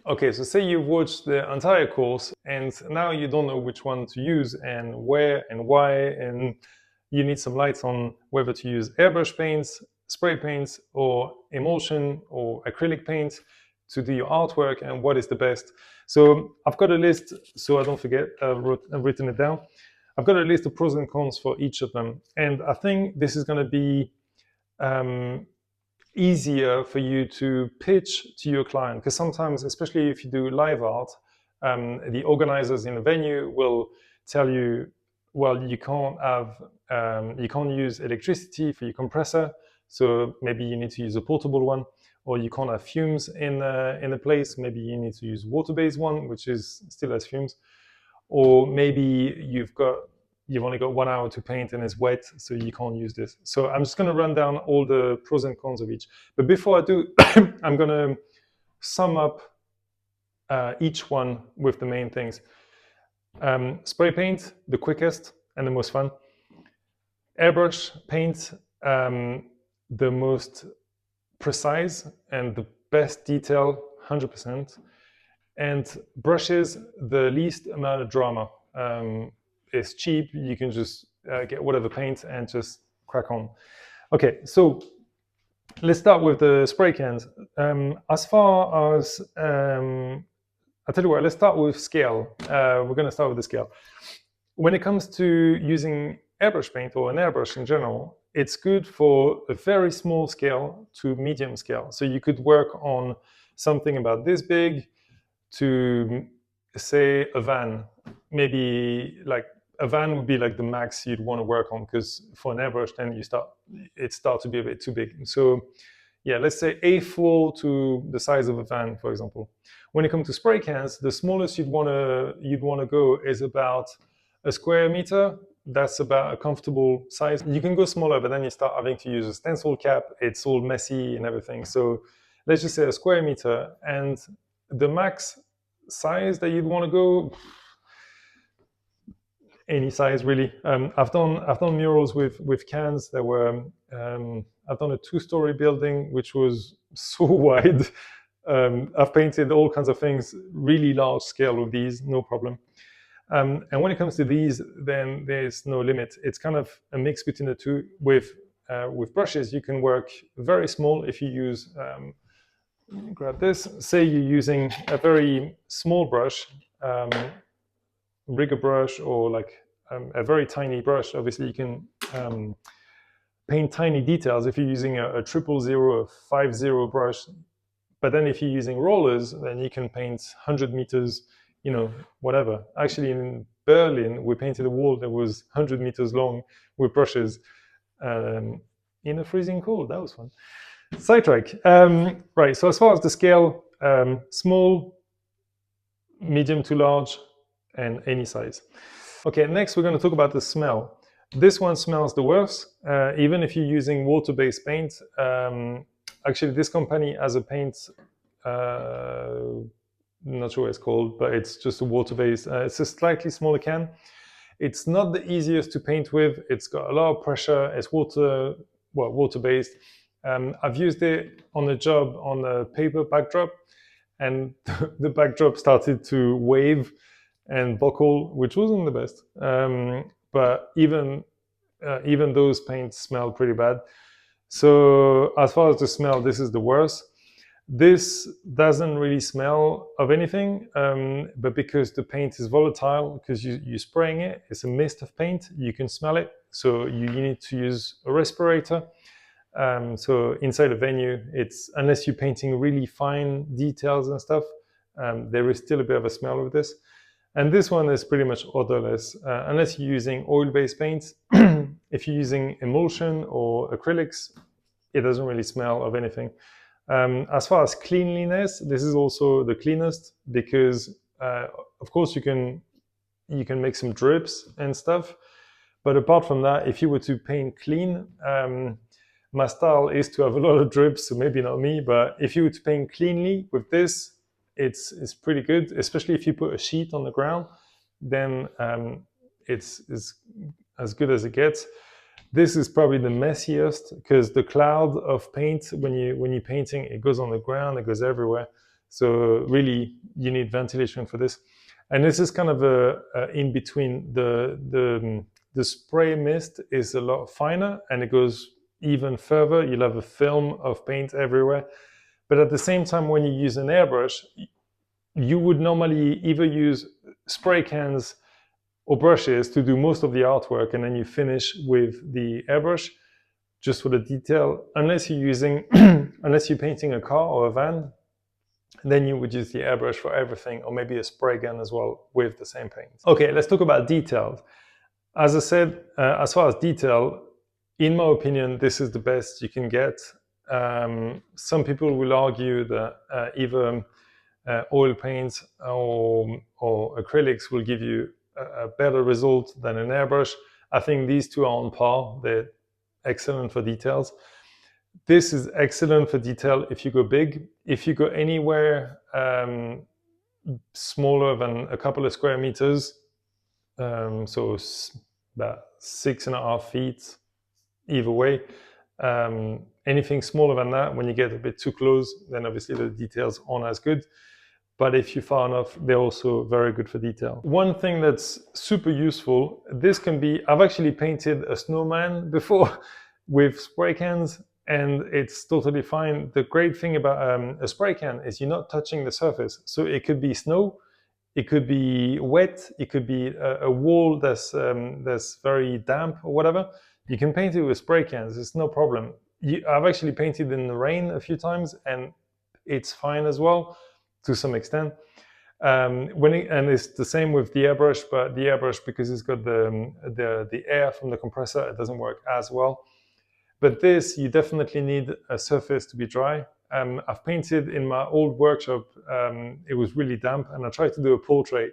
Okay, so say you've watched the entire course and now you don't know which one to use and where and why, and you need some lights on whether to use airbrush paints, spray paints, or emulsion or acrylic paints to do your artwork, and what is the best. So I've got a list, so I don't forget, I've written it down. I've got a list of pros and cons for each of them. And I think this is going to be easier for you to pitch to your client, because sometimes, especially if you do live art, the organizers in the venue will tell you, well, you can't use electricity for your compressor, so maybe you need to use a portable one, or you can't have fumes in the place, maybe you need to use water-based one, which is still has fumes, or maybe you've only got 1 hour to paint and it's wet, so you can't use this. So I'm just going to run down all the pros and cons of each. But before I do, I'm going to sum up each one with the main things. Spray paint, the quickest and the most fun. Airbrush paint, the most precise and the best detail, 100%. And brushes, the least amount of drama. It's cheap, you can just get whatever paint and just crack on. Okay, so let's start with the spray cans. As far as, I'll tell you what, let's start with scale. We're going to start with the scale. When it comes to using airbrush paint or an airbrush in general, it's good for a very small scale to medium scale. So you could work on something about this big to, say, a van. Maybe like a van would be like the max you'd want to work on, because for an airbrush then it starts to be a bit too big. So yeah, let's say A4 to the size of a van, for example. When it comes to spray cans, the smallest you'd want to go is about a square meter. That's about a comfortable size. You can go smaller, but then you start having to use a stencil cap. It's all messy and everything. So let's just say a square meter, and the max size that you'd want to go, any size really. I've done murals with cans that were. I've done a 2-story building which was so wide. I've painted all kinds of things, really large scale with these, no problem. And when it comes to these, then there's no limit. It's kind of a mix between the two. With brushes, you can work very small if you use. Grab this. Say you're using a very small brush, rigger brush, or like a very tiny brush. Obviously, you can paint tiny details if you're using a 000 or 50 brush. But then if you're using rollers, then you can paint 100 meters, whatever. Actually, in Berlin, we painted a wall that was 100 meters long with brushes in a freezing cold. That was fun. Sidetrack. Right, so as far as the scale, small, medium to large, and any size. Okay, next we're going to talk about the smell. This one smells the worst, even if you're using water-based paint. Actually, this company has a paint, not sure what it's called, but it's just a water-based. It's a slightly smaller can. It's not the easiest to paint with. It's got a lot of pressure. It's water-based. I've used it on a job on a paper backdrop, and the backdrop started to wave and buckle, which wasn't the best. But even those paints smell pretty bad. So as far as the smell, this is the worst. This doesn't really smell of anything, but because the paint is volatile, because you're spraying it, it's a mist of paint, you can smell it. So you need to use a respirator. So inside a venue, unless you're painting really fine details and stuff, there is still a bit of a smell with this. And this one is pretty much odorless, unless you're using oil-based paints. If you're using emulsion or acrylics, it doesn't really smell of anything. As far as cleanliness, this is also the cleanest, because of course you can make some drips and stuff, but apart from that, if you were to paint clean, my style is to have a lot of drips, so maybe not me, but if you were to paint cleanly with this, it's pretty good, especially if you put a sheet on the ground, then it's as good as it gets. This is probably the messiest, because the cloud of paint, when you're painting, it goes on the ground, it goes everywhere. So really, you need ventilation for this. And this is kind of a in between. The spray mist is a lot finer and it goes even further. You'll have a film of paint everywhere. But at the same time, when you use an airbrush, you would normally either use spray cans or brushes to do most of the artwork, and then you finish with the airbrush just for the detail. Unless you're using, unless you're painting a car or a van, then you would use the airbrush for everything, or maybe a spray gun as well with the same paint. Okay, let's talk about details. As I said, as far as detail, in my opinion, this is the best you can get. Some people will argue that either oil paints or acrylics will give you a better result than an airbrush. I think these two are on par. They're excellent for details. This is excellent for detail if you go big. If you go anywhere smaller than a couple of square meters, so about 6.5 feet either way, anything smaller than that, when you get a bit too close, then obviously the details aren't as good. But if you're far enough, they're also very good for detail. One thing that's super useful, this can be, I've actually painted a snowman before with spray cans, and it's totally fine. The great thing about a spray can is you're not touching the surface. So it could be snow, it could be wet, it could be a wall that's very damp or whatever. You can paint it with spray cans, it's no problem. I've actually painted in the rain a few times and it's fine as well, to some extent. And it's the same with the airbrush, but the airbrush, because it's got the air from the compressor, it doesn't work as well. But this, you definitely need a surface to be dry. I've painted in my old workshop, it was really damp, and I tried to do a portrait,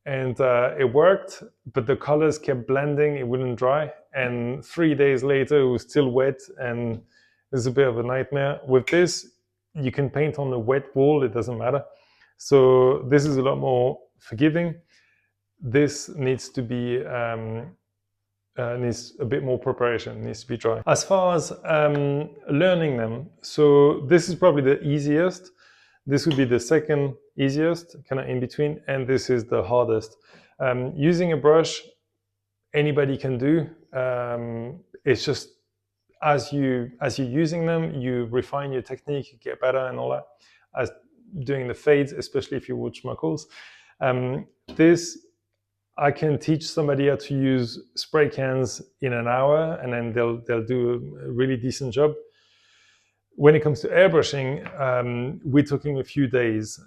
and it worked, but the colors kept blending, it wouldn't dry, and 3 days later it was still wet, and it was a bit of a nightmare. With this, you can paint on a wet wall, it doesn't matter. So this is a lot more forgiving. This needs to be needs a bit more preparation, needs to be dry. As far as learning them, so this is probably the easiest. This would be the second easiest, kind of in between, and this is the hardest. Using a brush, anybody can do. It's just as you're using them, you refine your technique, you get better and all that. As doing the fades, especially if you watch my course, this I can teach somebody how to use spray cans in an hour, and then they'll do a really decent job. When it comes to airbrushing, we're talking a few days.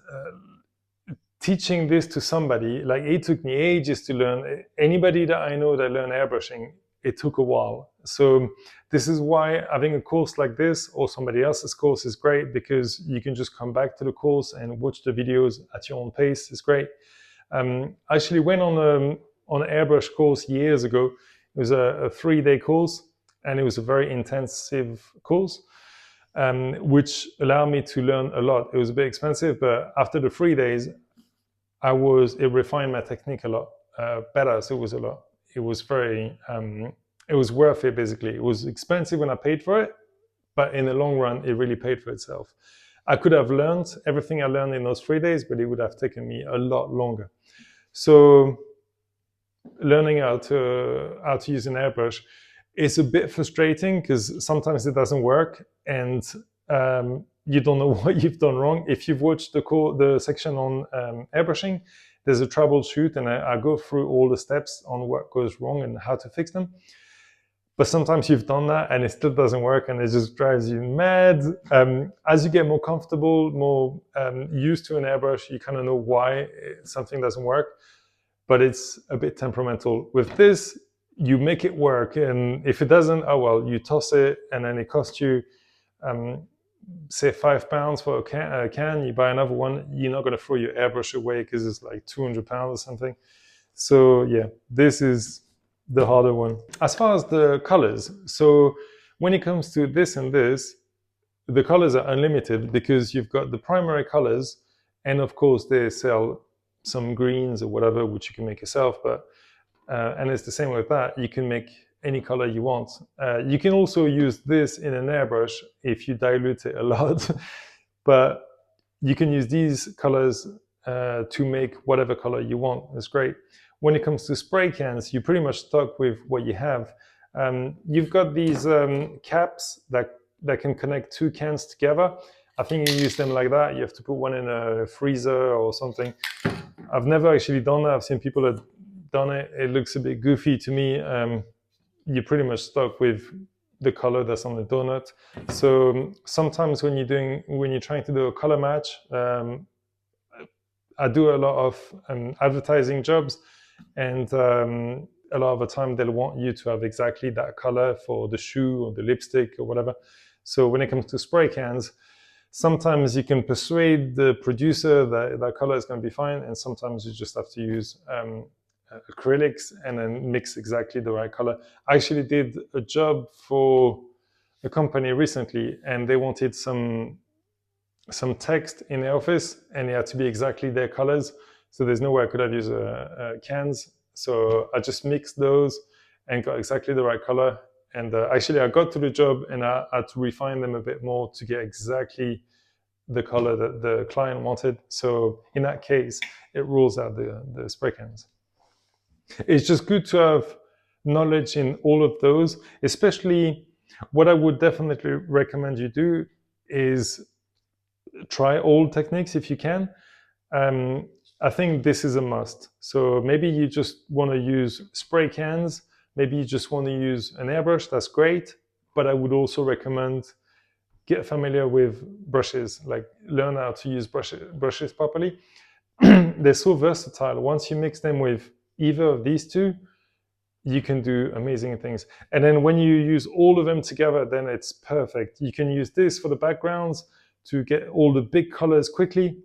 Teaching this to somebody, like it took me ages to learn. Anybody that I know that learned airbrushing, it took a while. So this is why having a course like this or somebody else's course is great, because you can just come back to the course and watch the videos at your own pace. It's great. I actually went on an airbrush course years ago. It was a 3-day course, and it was a very intensive course, which allowed me to learn a lot. It was a bit expensive, but after the 3 days, it refined my technique a lot better. So it was very, it was worth it basically. It was expensive when I paid for it, but in the long run, it really paid for itself. I could have learned everything I learned in those 3 days, but it would have taken me a lot longer. So learning how to use an airbrush is a bit frustrating, because sometimes it doesn't work, and you don't know what you've done wrong. If you've watched the section on airbrushing, there's a troubleshoot, and I go through all the steps on what goes wrong and how to fix them. But sometimes you've done that and it still doesn't work, and it just drives you mad. As you get more comfortable, more used to an airbrush, you kind of know why something doesn't work, but it's a bit temperamental. With this, you make it work, and if it doesn't, oh well, you toss it, and then it costs you, say £5 for a can, you buy another one, you're not going to throw your airbrush away because it's like £200 or something. So yeah, this is the harder one. As far as the colors, so when it comes to this and this, the colors are unlimited, because you've got the primary colors, and of course they sell some greens or whatever, which you can make yourself, but and it's the same with that. You can make any color you want. You can also use this in an airbrush if you dilute it a lot, but you can use these colors to make whatever color you want. It's great. When it comes to spray cans, you're pretty much stuck with what you have. You've got these caps that can connect two cans together. I think you use them like that. You have to put one in a freezer or something. I've never actually done that. I've seen people that done it. It looks a bit goofy to me. You're pretty much stuck with the color that's on the donut. So sometimes when you're trying to do a color match, I do a lot of advertising jobs, and a lot of the time they'll want you to have exactly that color for the shoe or the lipstick or whatever. So when it comes to spray cans, sometimes you can persuade the producer that that color is going to be fine, and sometimes you just have to use acrylics and then mix exactly the right color. I actually did a job for a company recently, and they wanted some text in the office, and it had to be exactly their colors. So there's no way I could have used cans. So I just mixed those and got exactly the right color. And actually, I got to the job and I had to refine them a bit more to get exactly the color that the client wanted. So in that case, it rules out the spray cans. It's just good to have knowledge in all of those, especially what I would definitely recommend you do is try all techniques if you can. I think this is a must. So maybe you just want to use spray cans, maybe you just want to use an airbrush, that's great. But I would also recommend get familiar with brushes, like learn how to use brushes properly. They're so versatile. Once you mix them with either of these two, you can do amazing things. And then when you use all of them together, then it's perfect. You can use this for the backgrounds to get all the big colors quickly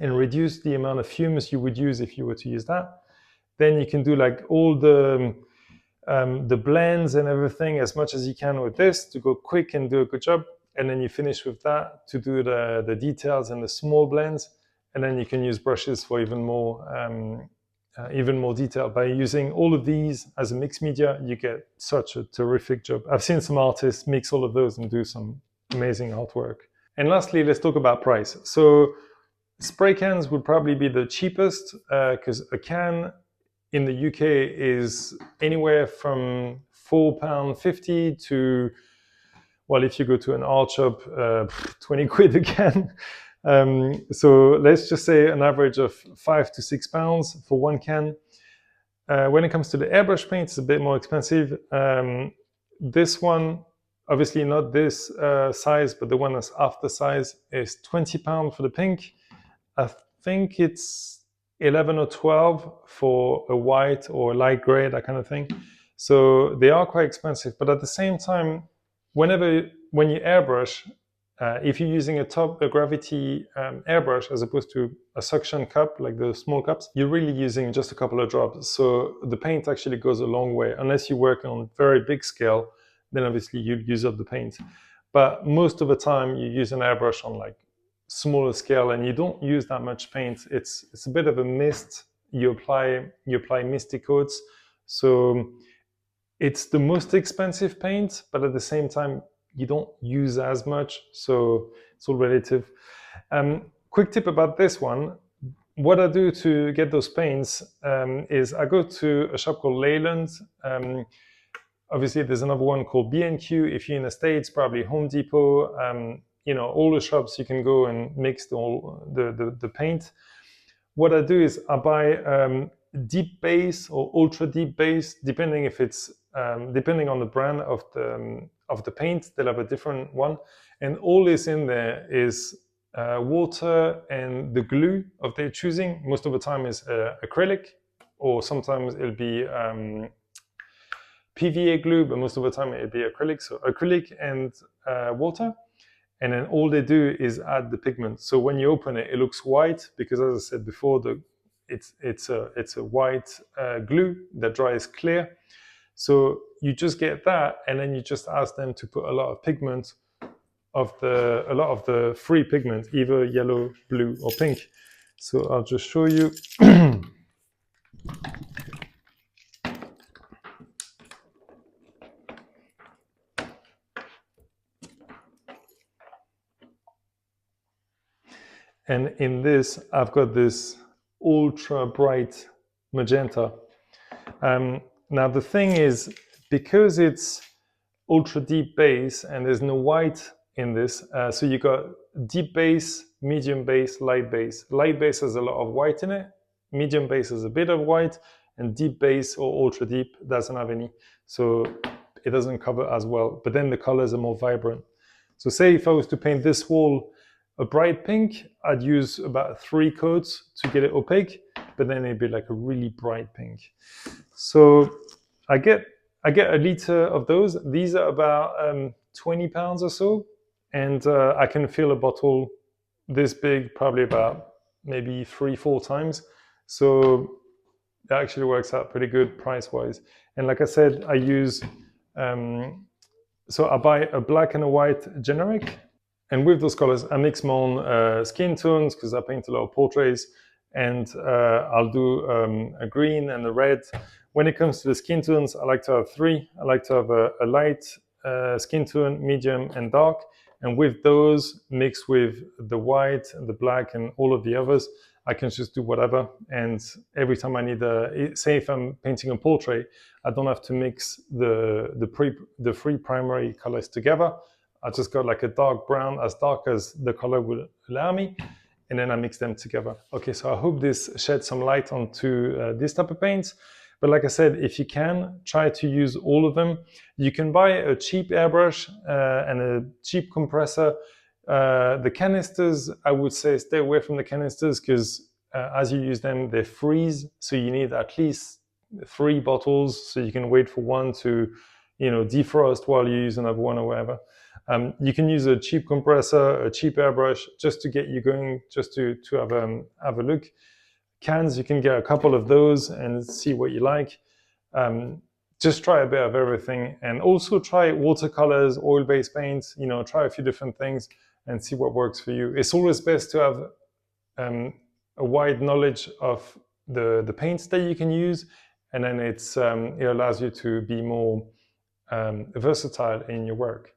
and reduce the amount of fumes you would use if you were to use that. Then you can do like all the blends and everything as much as you can with this to go quick and do a good job. And then you finish with that to do the details and the small blends. And then you can use brushes for even more detail. By using all of these as a mixed media, you get such a terrific job. I've seen some artists mix all of those and do some amazing artwork. And lastly, let's talk about price. So spray cans would probably be the cheapest because a can in the UK is anywhere from £4.50 to, well, if you go to an art shop, 20 quid a can. So let's just say an average of £5 to £6 for one can. When it comes to the airbrush paint, it's a bit more expensive. This one, obviously not this size, but the one that's half the size is £20 for the pink. I think it's 11 or 12 for a white or light gray, that kind of thing. So they are quite expensive, but at the same time, when you airbrush, if you're using a gravity airbrush as opposed to a suction cup, like the small cups, you're really using just a couple of drops. So the paint actually goes a long way. Unless you work on very big scale, then obviously you use up the paint. But most of the time you use an airbrush on like smaller scale and you don't use that much paint. It's a bit of a mist. You apply misty coats. So it's the most expensive paint, but at the same time, you don't use as much. So it's all relative. Quick tip about this one. What I do to get those paints is I go to a shop called Leyland. Obviously, there's another one called B&Q. If you're in the States, probably Home Depot. All the shops you can go and mix the paint. What I do is I buy deep base or ultra deep base, depending on the brand of the paint. They'll have a different one, and all is in there is water and the glue of their choosing. Most of the time is acrylic, or sometimes it'll be PVA glue, but most of the time it'll be acrylic. So acrylic and water. And then all they do is add the pigment. So when you open it, it looks white because, as I said before, it's a white glue that dries clear. So you just get that, and then you just ask them to put a lot of pigment, a lot of the free pigment, either yellow, blue, or pink. So I'll just show you. And in this, I've got this ultra bright magenta. Now the thing is, because it's ultra deep base and there's no white in this, so you got deep base, medium base, light base. Light base has a lot of white in it, medium base has a bit of white, and deep base or ultra deep doesn't have any. So it doesn't cover as well, but then the colors are more vibrant. So say if I was to paint this wall a bright pink, I'd use about 3 coats to get it opaque, but then it'd be like a really bright pink. So I get a liter of those. These are about 20 pounds or so, and I can fill a bottle this big probably about maybe 3-4 times. So that actually works out pretty good price-wise. And like I said, I use so I buy a black and a white generic, and with those colors, I mix my own skin tones because I paint a lot of portraits, and I'll do a green and a red. When it comes to the skin tones, I like to have 3. I like to have a light skin tone, medium, and dark. And with those, mixed with the white, and the black, and all of the others, I can just do whatever. And every time I need say if I'm painting a portrait, I don't have to mix the 3 primary colors together. I just got like a dark brown, as dark as the color will allow me, and then I mix them together. Okay, so I hope this sheds some light onto this type of paints. But like I said, if you can, try to use all of them. You can buy a cheap airbrush and a cheap compressor. The canisters, I would say stay away from the canisters because as you use them, they freeze. So you need at least 3 bottles so you can wait for one to, defrost while you use another one or whatever. You can use a cheap compressor, a cheap airbrush, just to get you going, just to have a look. Cans, you can get a couple of those and see what you like. Just try a bit of everything, and also try watercolors, oil-based paints. Try a few different things and see what works for you. It's always best to have a wide knowledge of the paints that you can use, and then it allows you to be more versatile in your work.